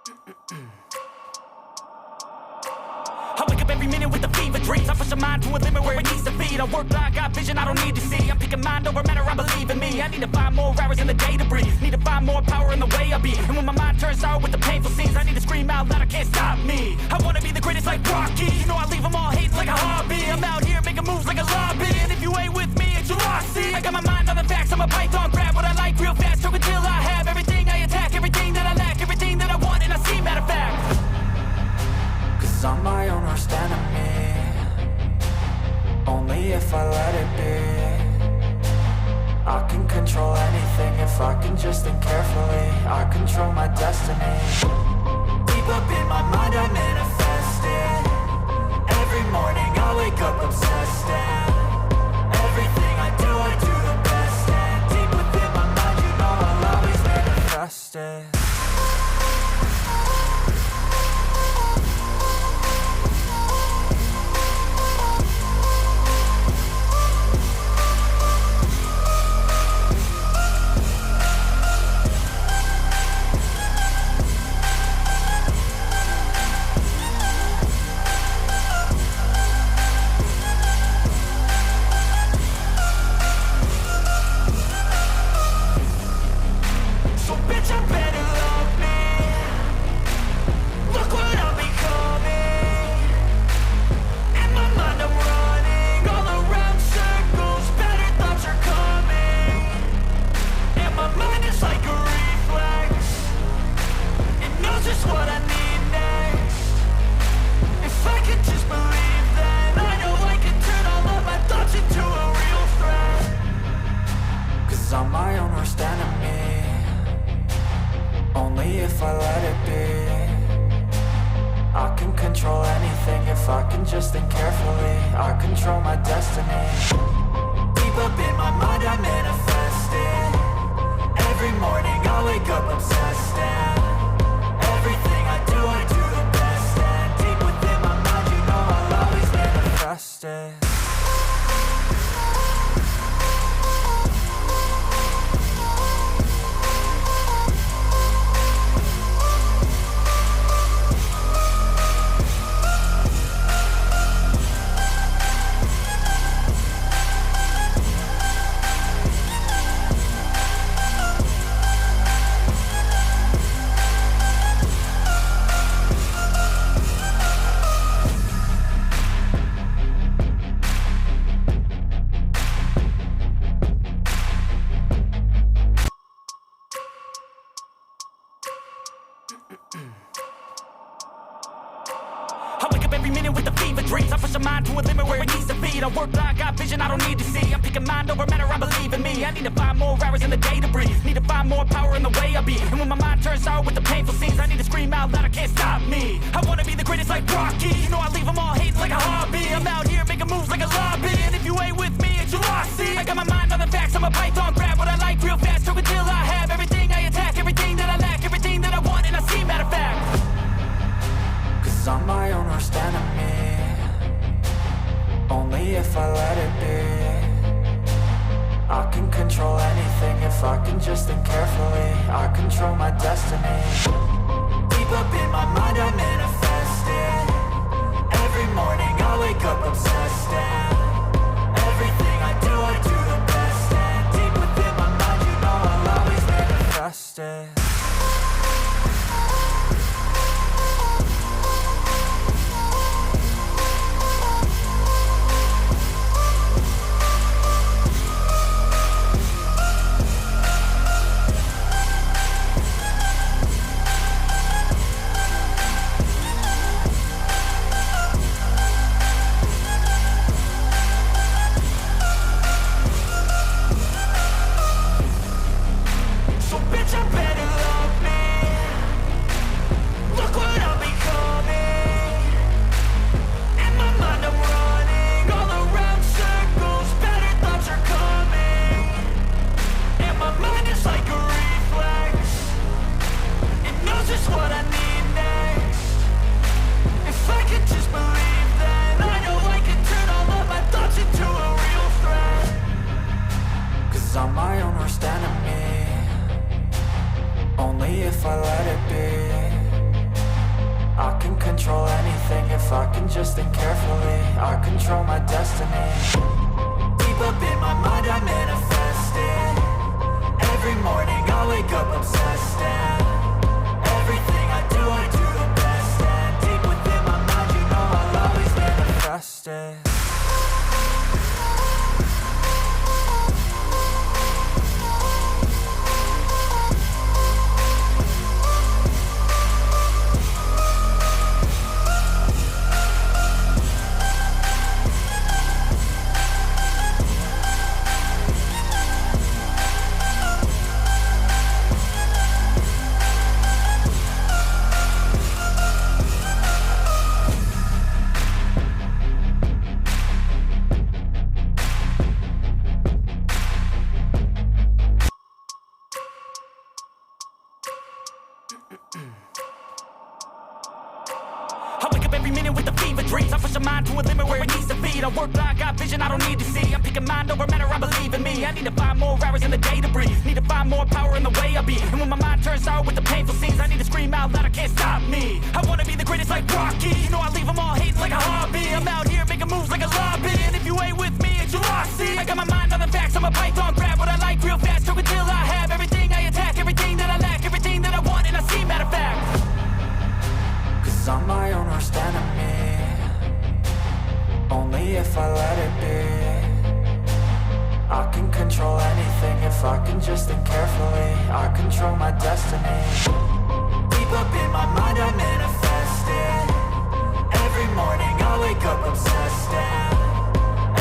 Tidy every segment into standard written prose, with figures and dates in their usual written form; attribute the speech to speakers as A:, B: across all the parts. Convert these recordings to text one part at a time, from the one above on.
A: I wake up every minute with the fever dreams. I push my mind to a limit where it needs to be. I work blind, got vision I don't need to see. I'm picking mind over matter, I believe in me. I need to find more hours in the day to breathe. Need to find more power in the way I be. And when my mind turns sour with the painful scenes, I need to scream out loud, I can't stop me. I wanna be the greatest like Rocky. You know I leave them all hating like a hobby. I'm out here making moves like a lobby. And if you ain't with me, it's your loss. See, I got my mind on the facts, I'm a python. Grab what I like real fast, choke until I have everything I attack, everything that I lack, everything that I want, and I see, matter of fact.
B: Cause I'm my own worst enemy. Only if I let it be. I can control anything if I can just think carefully. I control my destiny. Deep up in my mind I manifest it. Every morning I wake up obsessed, and everything I do the best. And deep within my mind you know I'll always manifest it. I'm my own worst enemy. Only if I let it be. I can control anything if I can just think carefully. I control my destiny. Deep up in my mind I manifest it. Every morning I wake up obsessed, and everything I do the best. And deep within my mind you know I'll always manifest it.
A: I wake up every minute with the fever dreams. I push my mind to a limit where it needs to be. I work blind, got vision I don't need to see. I'm picking mind over matter, I believe in me. I need to find more hours in the day to breathe. Need to find more power in the way I be. And when my mind turns sour with the painful scenes, I need to scream out loud, I can't stop me. I wanna be the greatest like Rocky. You know I leave them all hating like a hobby. I'm out here making moves like a lobby. And if you ain't with me, it's your loss. See, I got my mind on the facts, I'm a python. Grab what I like real fast, choke until I have everything I attack, everything that I lack, everything that I want, and I see, matter of fact.
B: Cause I'm my own worst enemy. Only if I let it be. I can control anything if I can just think carefully. I control my destiny. Deep up in my mind I manifest it. Every morning I wake up obsessed, and everything I do the best. And deep within my mind you know I'll always manifest it. I'm my own worst enemy. Only if I let it be. control anything if I can just think carefully. I control my destiny. Deep up in my mind I manifest it. Every morning I wake up obsessed, and everything I do the best. And deep within my mind, you know I'll always manifest it.
A: I wake up every minute with the fever dreams. I push my mind to a limit where it needs to feed. I work blind, got vision I don't need to see. I'm picking mind over matter, I believe in me. I need to find more hours in the day to breathe. Need to find more power in the way I be. And when my mind turns sour with the painful scenes, I need to scream out loud, I can't stop me. I wanna be the greatest like Rocky. You know I leave them all hating like a hobby. I'm out here making moves like a lobby. And if you ain't with me, it's your loss. See, I got my mind on the facts, I'm a python. Grab what I like real fast, stroke until I have everything I attack, everything that I lack, everything that I want, and I see, matter of fact.
B: Cause I'm my own worst enemy. Only if I let it be. I can control anything if I can just think carefully. I control my destiny. Deep up in my mind I manifest it. Every morning I wake up obsessed, and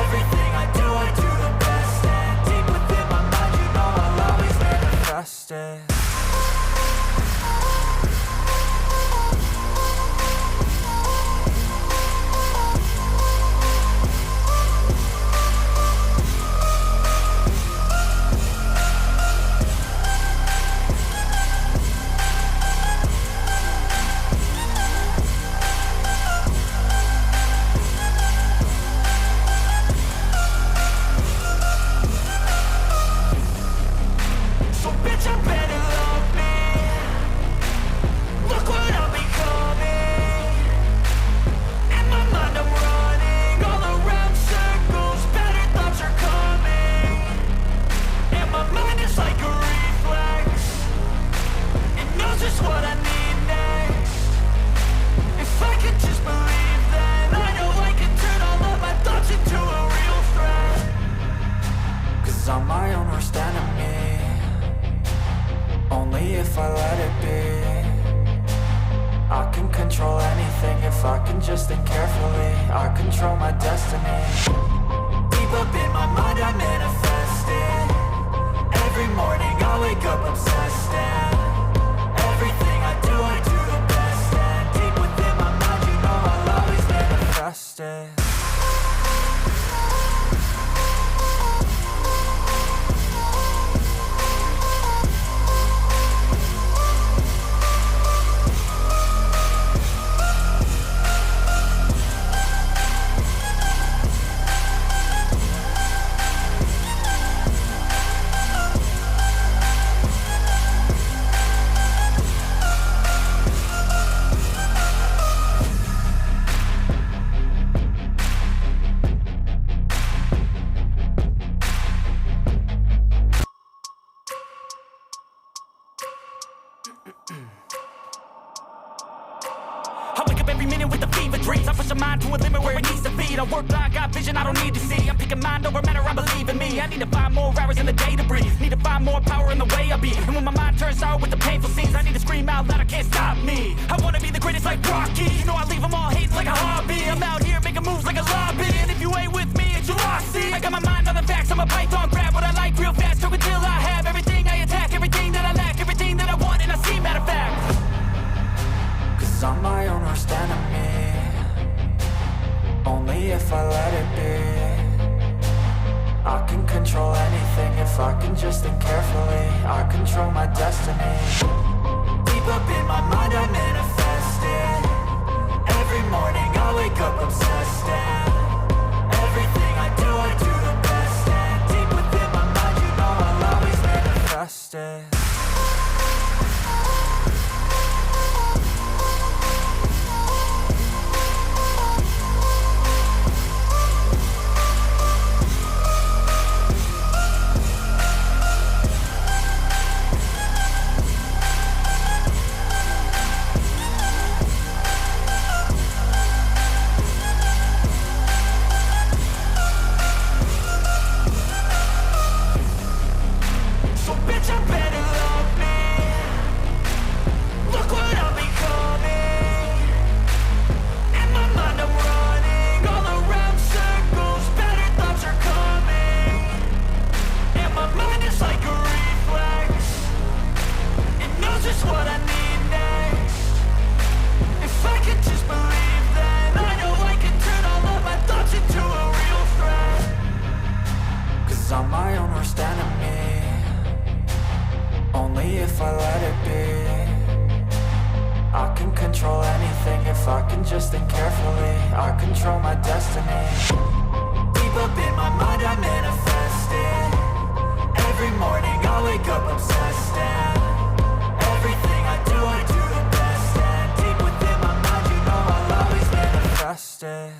B: everything I do the best. And deep within my mind, you know I'll always manifest it. I'm my own worst enemy. Only if I let it be. I can control anything if I can just think carefully. I control my destiny. Deep up in my mind I manifest it. Every morning I wake up obsessed, and everything I do the best. And deep within my mind, you know I'll always manifest it.
A: I wake up every minute with the fever dreams. I push my mind to a limit where it needs to feed. I work blind, got vision I don't need to see. I'm picking mind over matter, I believe in me. I need to find more hours in the day to breathe. Need to find more power in the way I be. And when my mind turns sour with the painful scenes, I need to scream out loud, I can't stop me. I wanna be the greatest like Rocky. You know I leave them all hating like a hobby. I'm out here making moves like a lobby. And if you ain't with me, it's your loss. See, I got my mind on the facts, I'm a python. Grab what I like real fast, stroke until I have everything I attack, everything that I lack, everything that I want, and I see, matter of fact.
B: Cause I'm my own worst enemy. Only if I let it be. I can control anything if I can just think carefully. I control my destiny. Deep up in my mind I manifest it. Every morning I wake up obsessed, and everything I do the best. And deep within my mind, you know I'll always manifest it. just what I need next. If I could just believe, then I know I can turn all of my thoughts into a real threat. 'Cause I'm my own worst enemy, only if I let it be. I can control anything if I can just think carefully. I control my destiny. Deep up in my mind I manifest it. Every morning I wake up obsessed, and everything I do the best. And deep within my mind, you know I'll always manifest it.